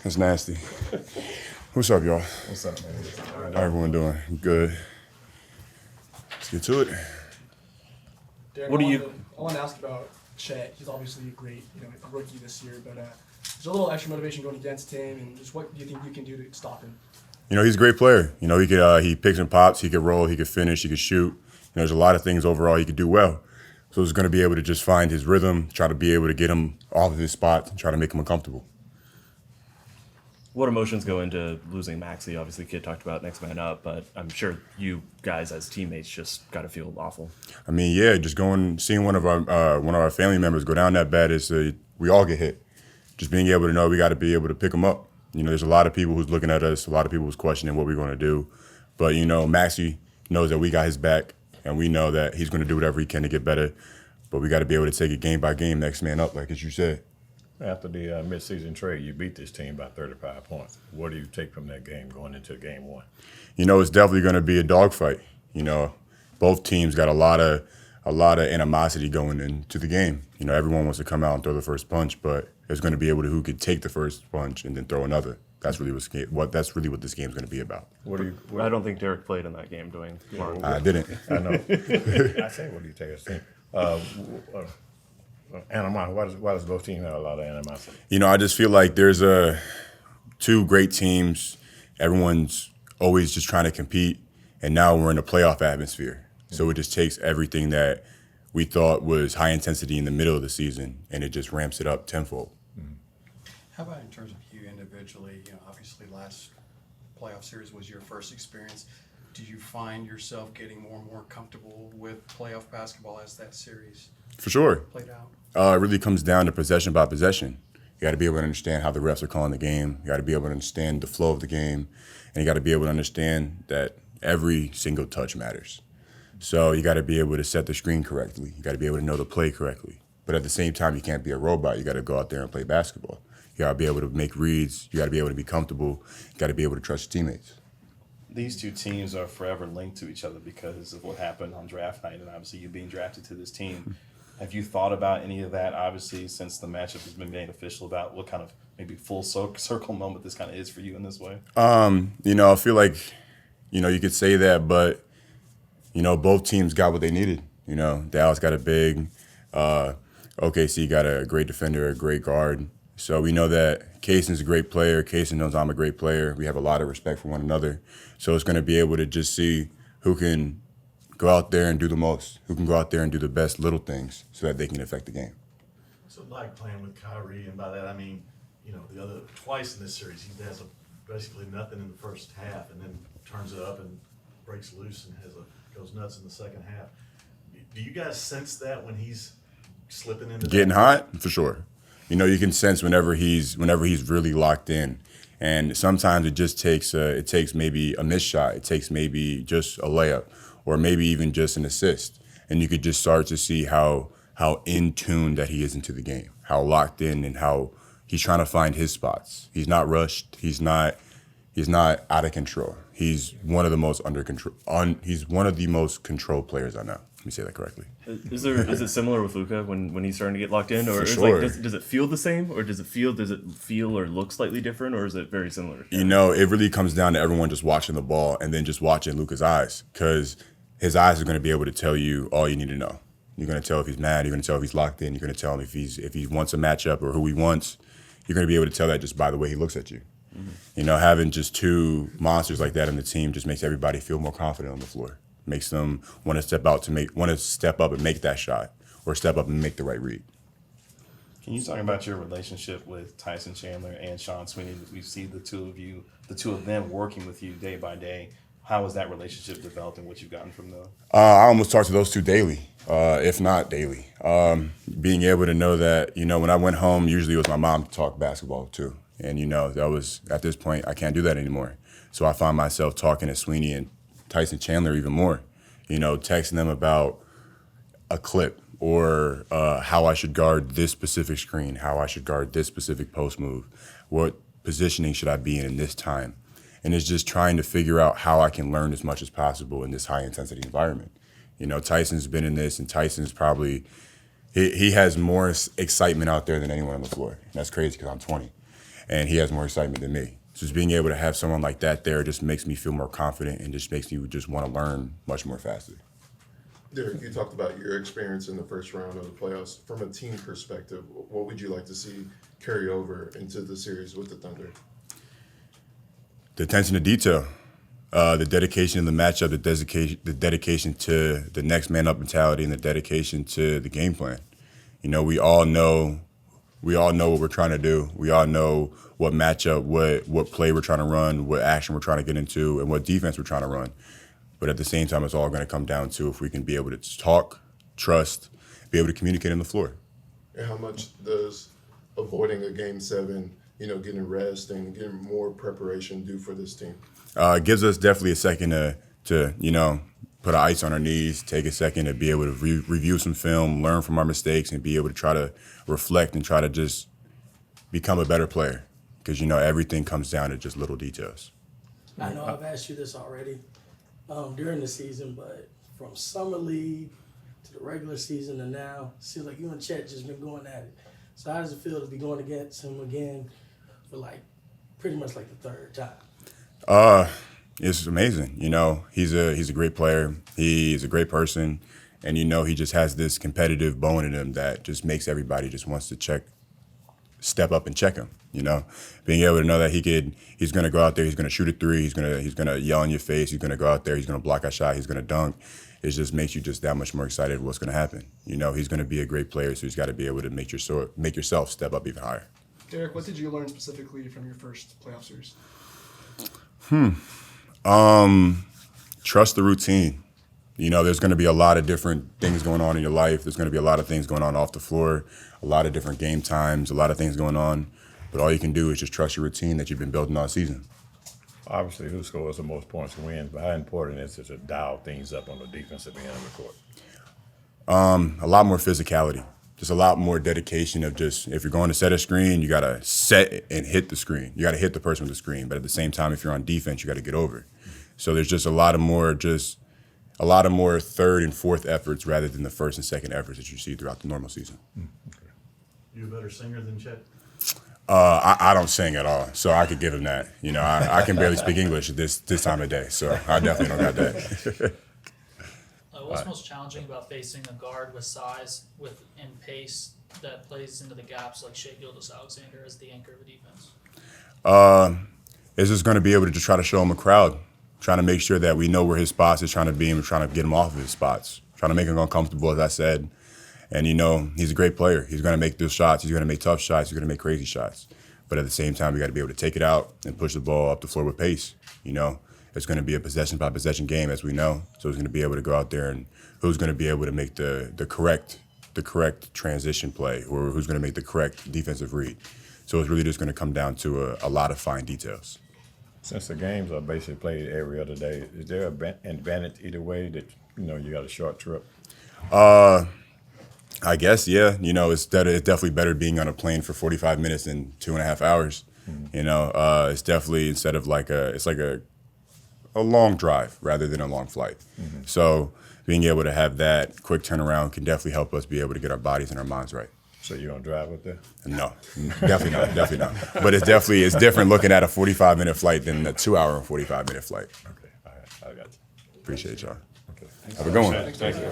That's nasty. What's up, y'all? What's up, man? How everyone doing? Good. Let's get to it. Derrick, What do you? I want to ask about Chet. He's obviously a great, rookie this year, but there's a little extra motivation going against him, and just what do you think you can do to stop him? He's a great player. He picks and pops. He could roll. He could finish. He could shoot. There's a lot of things overall he could do well. So he's going to be able to just find his rhythm, try to be able to get him off of his spot, and try to make him uncomfortable. What emotions go into losing Maxey? Obviously, Kid talked about next man up, but I'm sure you guys as teammates just got to feel awful. I mean, yeah, just seeing one of our family members go down that bad we all get hit. Just being able to know we got to be able to pick them up. There's a lot of people who's looking at us, a lot of people who's questioning what we're going to do, but Maxey knows that we got his back, and we know that he's going to do whatever he can to get better. But we got to be able to take it game by game, next man up, like as you said. After the midseason trade, you beat this team by 35 points. What do you take from that game going into game one? It's definitely going to be a dogfight. Both teams got a lot of animosity going into the game. Everyone wants to come out and throw the first punch, but it's going to be able to who could take the first punch and then throw another. That's really what this game's going to be about. I don't think Derrick played in that game doing. I didn't. I know. I say, what do you take us team? Animosity. Why does both teams have a lot of animosity? I just feel like there's two great teams. Everyone's always just trying to compete, and now we're in a playoff atmosphere. So it just takes everything that we thought was high intensity in the middle of the season, and it just ramps it up tenfold. How about in terms of you individually? Obviously last playoff series was your first experience. Did you find yourself getting more and more comfortable with playoff basketball as that series For sure. played out? It really comes down to possession by possession. You got to be able to understand how the refs are calling the game. You got to be able to understand the flow of the game, and you got to be able to understand that every single touch matters. So you got to be able to set the screen correctly. You got to be able to know the play correctly. But at the same time, you can't be a robot. You got to go out there and play basketball. You got to be able to make reads. You got to be able to be comfortable. You got to be able to trust your teammates. These two teams are forever linked to each other because of what happened on draft night, and obviously you being drafted to this team. Have you thought about any of that, obviously, since the matchup has been made official, about what kind of maybe full circle moment this kind of is for you in this way? I feel like, you could say that, but, both teams got what they needed. Dallas got a big, OKC got a great defender, a great guard. So we know that Kayson's a great player. Kayson knows I'm a great player. We have a lot of respect for one another. So it's going to be able to just see who can go out there and do the most, who can go out there and do the best little things so that they can affect the game. What's it like playing with Kyrie? And by that I mean, the other twice in this series, he has basically nothing in the first half, and then turns it up and breaks loose and goes nuts in the second half. Do you guys sense that when he's slipping into getting hot? For sure. You can sense whenever he's really locked in, and sometimes it just takes maybe a missed shot. It takes maybe just a layup, or maybe even just an assist, and you could just start to see how in tune that he is into the game, how locked in, and how he's trying to find his spots. He's not rushed. He's not out of control. He's one of the most under control. He's one of the most controlled players I know. Let me say that correctly. Is it similar with Luka when he's starting to get locked in, or is sure. does it feel the same, or does it feel or look slightly different, or is it very similar? It really comes down to everyone just watching the ball and then just watching Luka's eyes, because his eyes are going to be able to tell you all you need to know. You're going to tell if he's mad. You're going to tell if he's locked in. You're going to tell him if he wants a matchup or who he wants. You're going to be able to tell that just by the way he looks at you. Mm-hmm. Having just two monsters like that on the team just makes everybody feel more confident on the floor. Makes them want to step up and make that shot, or step up and make the right read. Can you talk about your relationship with Tyson Chandler and Sean Sweeney? We see the two of them working with you day by day. How has that relationship developed, and what you've gotten from them? I almost talk to those two daily, if not daily. Being able to know that, when I went home, usually it was my mom to talk basketball too. And, that was, at this point, I can't do that anymore. So I find myself talking to Sweeney and Tyson Chandler even more, texting them about a clip or how I should guard this specific screen, how I should guard this specific post move, what positioning should I be in this time. And it's just trying to figure out how I can learn as much as possible in this high-intensity environment. Tyson's been in this, and Tyson's probably he has more excitement out there than anyone on the floor. And that's crazy because I'm 20. and he has more excitement than me. Just being able to have someone like that there just makes me feel more confident and just makes me just want to learn much more faster. Derrick, you talked about your experience in the first round of the playoffs. From a team perspective, what would you like to see carry over into the series with the Thunder? The attention to detail, the dedication to the matchup, the dedication to the next man up mentality, and the dedication to the game plan. You know, we all know what we're trying to do. We all know what matchup, what play we're trying to run, what action we're trying to get into, and what defense we're trying to run. But at the same time, it's all going to come down to if we can be able to talk, trust, be able to communicate on the floor. And how much does avoiding a game 7, getting rest and getting more preparation do for this team? It gives us definitely a second to put our ice on our knees, take a second to be able to review some film, learn from our mistakes, and be able to try to reflect and try to just become a better player. Because, everything comes down to just little details. I know I've asked you this already during the season, but from summer league to the regular season to now, it seems like you and Chet just been going at it. So how does it feel to be going against him again for pretty much the third time? It's amazing. He's a great player. He's a great person, and he just has this competitive bone in him that just makes everybody just wants to step up and check him. Being able to know that he's going to go out there, he's going to shoot a three, he's going to yell in your face, he's going to go out there, he's going to block a shot, he's going to dunk. It just makes you just that much more excited what's going to happen. He's going to be a great player, so he's got to be able to make yourself step up even higher. Derrick, what did you learn specifically from your first playoff series? Trust the routine. There's going to be a lot of different things going on in your life. There's going to be a lot of things going on off the floor, a lot of different game times, a lot of things going on. But all you can do is just trust your routine that you've been building all season. Obviously, who scores the most points wins, but how important is it to dial things up on the defensive end of the court? A lot more physicality, just a lot more dedication of just, if you're going to set a screen, you got to set and hit the screen. You got to hit the person with the screen. But at the same time, if you're on defense, you got to get over. So there's just a lot more third and fourth efforts rather than the first and second efforts that you see throughout the normal season. You a better singer than Chet? I don't sing at all, so I could give him that. I can barely speak English at this time of day, so I definitely don't got that. What's most challenging about facing a guard with size and pace that plays into the gaps like Shai Gilgeous-Alexander as the anchor of a defense? Is just going to be able to just try to show him a crowd, trying to make sure that we know where his spots is trying to be and trying to get him off of his spots, trying to make him uncomfortable, as I said. And, he's a great player. He's going to make those shots. He's going to make tough shots. He's going to make crazy shots. But at the same time, we got to be able to take it out and push the ball up the floor with pace. It's going to be a possession-by-possession game, as we know. So he's going to be able to go out there and who's going to be able to make the correct transition play or who's going to make the correct defensive read. So it's really just going to come down to a lot of fine details. Since the games are basically played every other day, is there an advantage either way that, you got a short trip? I guess, yeah. It's definitely better being on a plane for 45 minutes than 2.5 hours. Mm-hmm. It's definitely it's like a long drive rather than a long flight. Mm-hmm. So being able to have that quick turnaround can definitely help us be able to get our bodies and our minds right. So you don't drive up there? No, definitely not. But it's different looking at a 45-minute flight than a 2-hour and 45-minute flight. Okay, all right, I got you. Appreciate y'all. Okay. Have a good one. Thank you.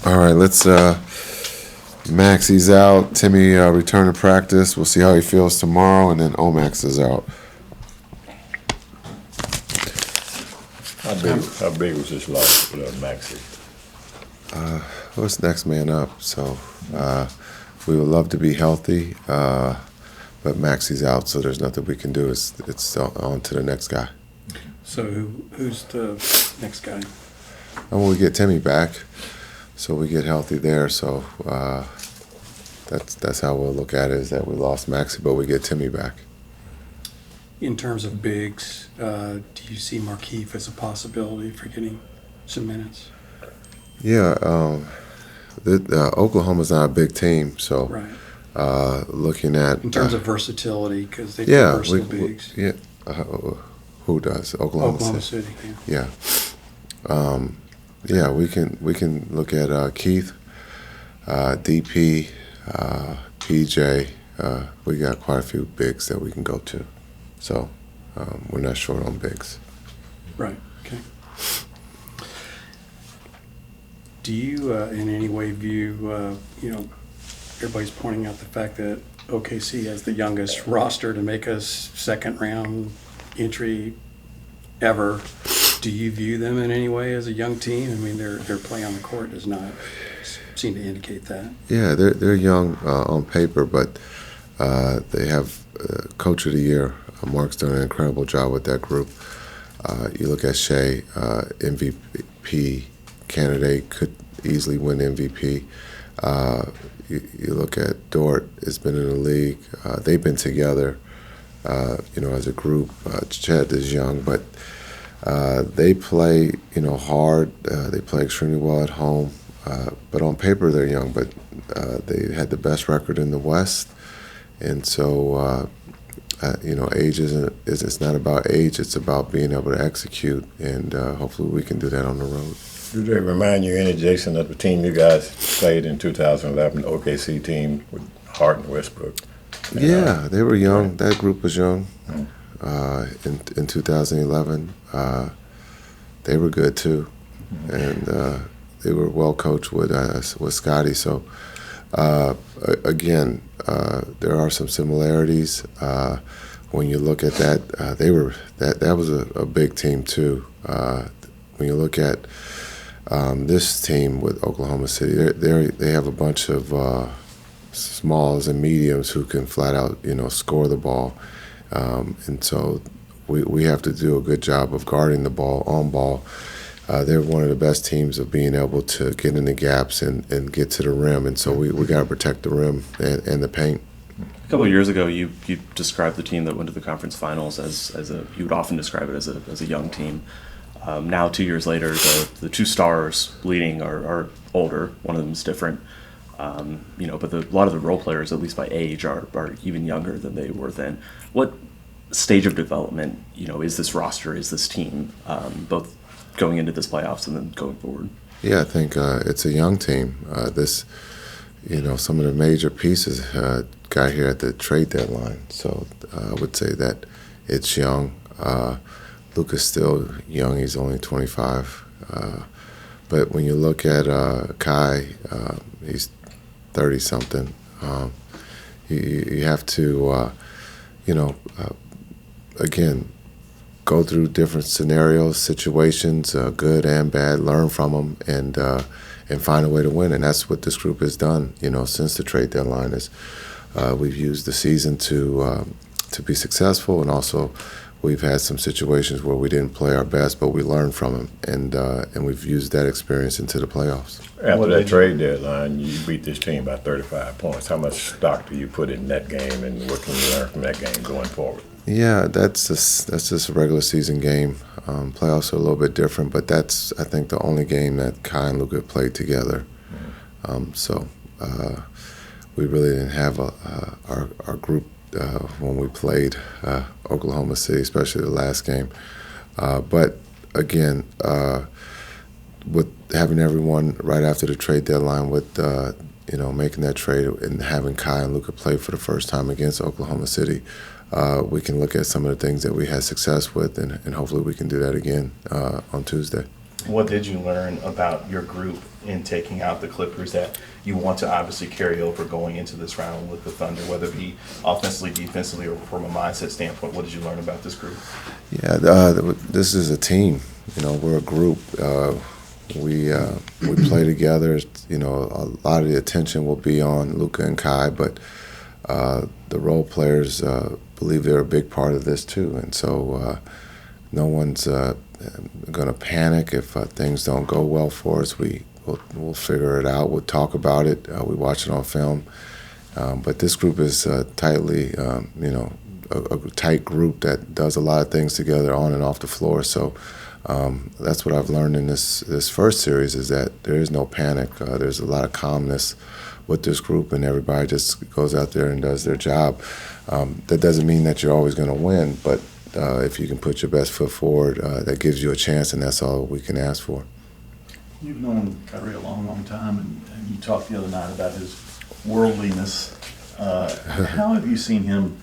All right, let's. Maxie's out. Timmy returned to practice. We'll see how he feels tomorrow, and then Omax is out. How big was this loss for Maxie? Well, it's next man up. So we would love to be healthy, but Maxie's out, so there's nothing we can do. It's on to the next guy. So who's the next guy? And when we get Timmy back, so we get healthy there. So that's how we'll look at it, is that we lost Maxie, but we get Timmy back. In terms of bigs, do you see Markieff as a possibility for getting some minutes? Yeah, Oklahoma's not a big team, so right. Looking at in terms of versatility, because they do versatile bigs. Who does? Oklahoma City. Yeah. Yeah, we can look at Keith, DP, PJ. We got quite a few bigs that we can go to, so we're not short on bigs. Right, okay. Do you in any way view, everybody's pointing out the fact that OKC has the youngest roster to make us second round entry ever. Do you view them in any way as a young team? I mean, their play on the court does not seem to indicate that. Yeah, they're young on paper, but they have Coach of the Year. Mark's done an incredible job with that group. You look at Shea, MVP candidate, could easily win MVP. You look at Dort, has been in the league. They've been together, as a group. Chet is young, but they play, hard. They play extremely well at home. But on paper, they're young, but they had the best record in the West. And so, age it's not about age, it's about being able to execute. And hopefully we can do that on the road. Do they remind you any, Jason, of the team you guys played in 2011, the OKC team with Harden, Westbrook? Yeah, they were young. That group was young. In 2011, they were good too, and they were well coached with Scotty. So again, there are some similarities. When you look at that, that was a big team too. When you look at this team with Oklahoma City, they have a bunch of smalls and mediums who can flat out, score the ball. And so we have to do a good job of guarding the ball, on ball. They're one of the best teams of being able to get in the gaps and get to the rim. And so we got to protect the rim and the paint. A couple of years ago, you described the team that went to the conference finals as you would often describe it as a young team. Now, 2 years later, the two stars leading are older. One of them is different. But a lot of the role players, at least by age, are even younger than they were then. What stage of development, is this roster, is this team, both going into this playoffs and then going forward? Yeah, I think it's a young team. Some of the major pieces got here at the trade deadline. So I would say that it's young. Luka's still young. He's only 25. But when you look at Kai, he's 30-something. You have to, again, go through different scenarios, situations, good and bad, learn from them, and find a way to win. And that's what this group has done, since the trade deadline. Is we've used the season to be successful, and also we've had some situations where we didn't play our best, but we learned from them, and we've used that experience into the playoffs. After that trade deadline, you beat this team by 35 points. How much stock do you put in that game, and what can you learn from that game going forward? Yeah, that's just a regular season game. Playoffs are a little bit different, but that's, I think, the only game that Kai and Luka played together. So we really didn't have our group when we played Oklahoma City, especially the last game. But again, with having everyone right after the trade deadline, with making that trade and having Kai and Luka play for the first time against Oklahoma City, we can look at some of the things that we had success with, and hopefully we can do that again on Tuesday. What did you learn about your group in taking out the Clippers that you want to obviously carry over going into this round with the Thunder, whether it be offensively, defensively, or from a mindset standpoint? What did you learn about this group? Yeah, this is a team. We're a group. We play together. A lot of the attention will be on Luka and Kai, but the role players believe they're a big part of this too, and so no one's going to panic if things don't go well for us. We'll figure it out. We'll talk about it. We watch it on film. But this group is tightly, a tight group that does a lot of things together on and off the floor. So that's what I've learned in this first series, is that there is no panic. There's a lot of calmness with this group, and everybody just goes out there and does their job. That doesn't mean that you're always going to win, but if you can put your best foot forward, that gives you a chance, and that's all we can ask for. You've known Kyrie a long, long time, and you talked the other night about his worldliness. How have you seen him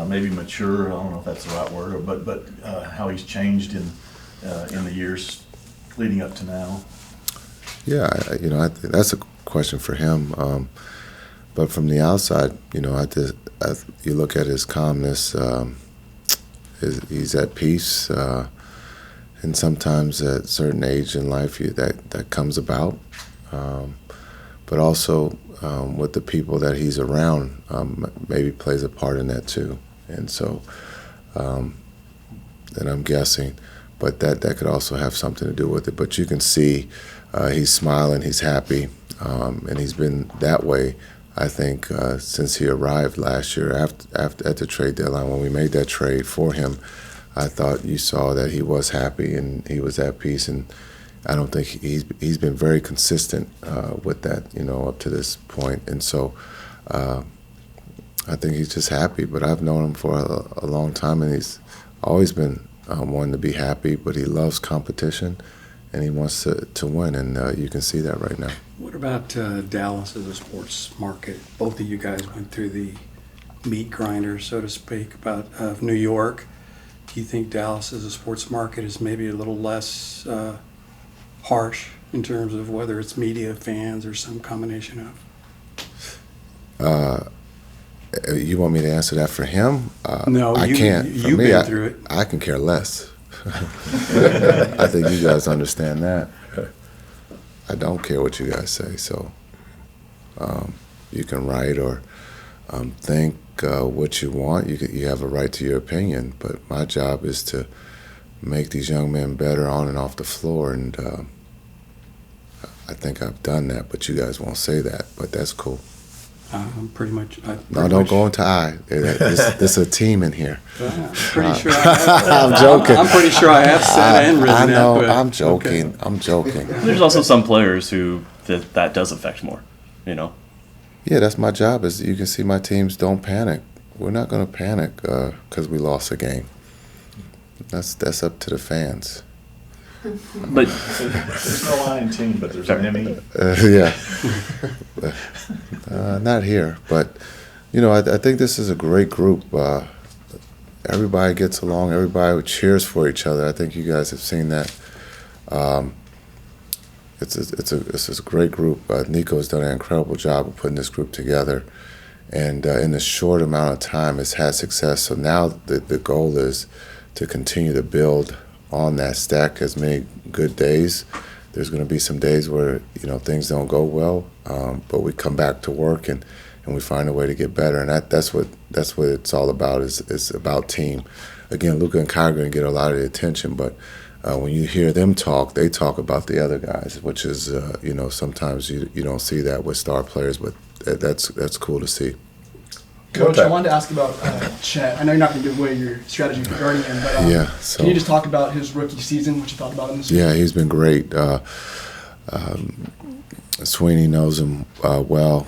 maybe mature? I don't know if that's the right word, but how he's changed in the years leading up to now? Yeah, I think that's a question for him. But from the outside, you look at his calmness. He's at peace, and sometimes at a certain age in life, that comes about. But also with the people that he's around, maybe plays a part in that too. And so, then I'm guessing, but that could also have something to do with it. But you can see he's smiling, he's happy, and he's been that way, I think, since he arrived last year at the trade deadline. When we made that trade for him, I thought you saw that he was happy and he was at peace, and I don't think he's been very consistent with that, up to this point. And so I think he's just happy. But I've known him for a long time, and he's always been wanting to be happy, but he loves competition, and he wants to win, and you can see that right now. What about Dallas as a sports market? Both of you guys went through the meat grinder, so to speak, of New York. Do you think Dallas as a sports market is maybe a little less harsh in terms of whether it's media, fans, or some combination of? You want me to answer that for him? No, I can't. For you've me, been through it. I can care less. I think you guys understand that. I don't care what you guys say, so you can write or think what you want. You have a right to your opinion, but my job is to make these young men better on and off the floor, and I think I've done that, but you guys won't say that, but that's cool. Pretty much. No, don't go into I. There's a team in here. Pretty sure I have. I'm joking. I'm pretty sure I have said and written I know. that. But, I'm joking. okay. I'm joking. There's also some players who that does affect more, Yeah, that's my job. Is you can see my teams don't panic. We're not going to panic because we lost a game. That's up to the fans. But There's no I in team, but there's an ME. Yeah. Not here, but I think this is a great group. Everybody gets along. Everybody cheers for each other. I think you guys have seen that. It's a great group. Nico's done an incredible job of putting this group together, and in a short amount of time, it's had success. So now the goal is to continue to build on that, stack as many good days. There's going to be some days where things don't go well, but we come back to work and we find a way to get better, and that's what it's all about. It's about team. Again, Luka and Kyrie are going to get a lot of the attention, but when you hear them talk, they talk about the other guys, which is sometimes you don't see that with star players, but that's cool to see. Coach, I wanted to ask about Chet. I know you're not going to give away your strategy for guarding him, but can you just talk about his rookie season, what you thought about him this year? Yeah, he's been great. Sweeney knows him well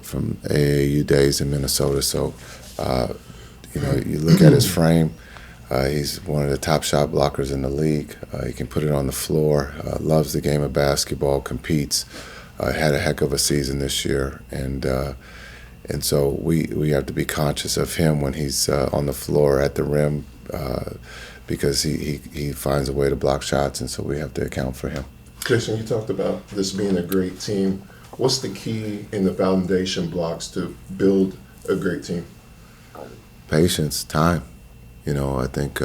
from AAU days in Minnesota. So, you look at his frame. He's one of the top shot blockers in the league. He can put it on the floor. Loves the game of basketball. Competes. Had a heck of a season this year, and so we have to be conscious of him when he's on the floor at the rim because he finds a way to block shots, and so we have to account for him. Jason, you talked about this being a great team. What's the key in the foundation blocks to build a great team? Patience, time. I think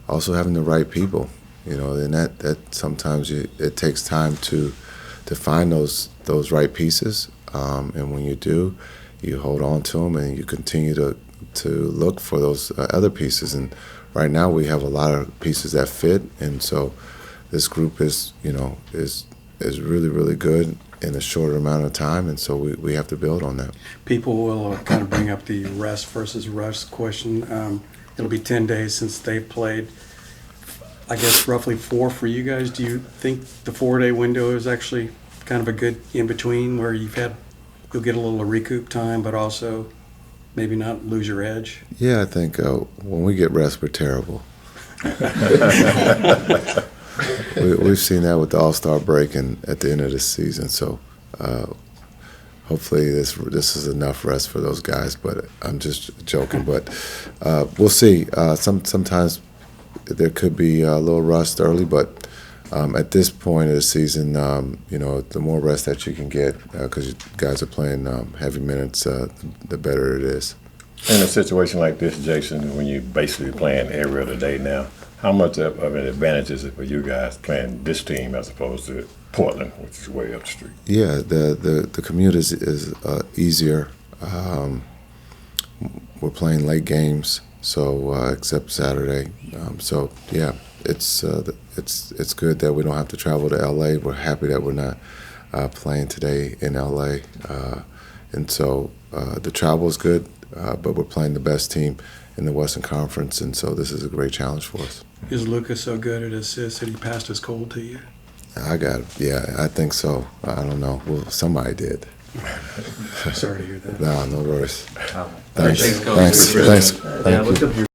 also having the right people. And that sometimes it takes time to find those right pieces, and when you do, you hold on to them and you continue to look for those other pieces. And right now we have a lot of pieces that fit, and so this group is really, really good in a shorter amount of time, and so we have to build on that. People will kind of bring up the rest versus rush question. It'll be 10 days since they've played. I guess roughly 4 for you guys. Do you think the 4-day window is actually kind of a good in-between where you'll get a little recoup time, but also maybe not lose your edge? Yeah, I think when we get rest, we're terrible. we've seen that with the All-Star break and at the end of the season. So hopefully this is enough rest for those guys. But I'm just joking. But we'll see. Sometimes there could be a little rust early, but at this point of the season, the more rest that you can get, because you guys are playing heavy minutes, the better it is. In a situation like this, Jason, when you're basically playing every other day now, how much of an advantage is it for you guys playing this team as opposed to Portland, which is way up the street? Yeah, the commute is easier. We're playing late games, so except Saturday. So yeah, it's good that we don't have to travel to LA. We're happy that we're not playing today in LA, and so the travel is good. But we're playing the best team in the Western Conference, and so this is a great challenge for us. Is Luka so good at assists that he passed his cold to you? I think so. I don't know. Well, somebody did. Sorry to hear that. No worries. Thanks, Coach. Thanks. Yeah, look up your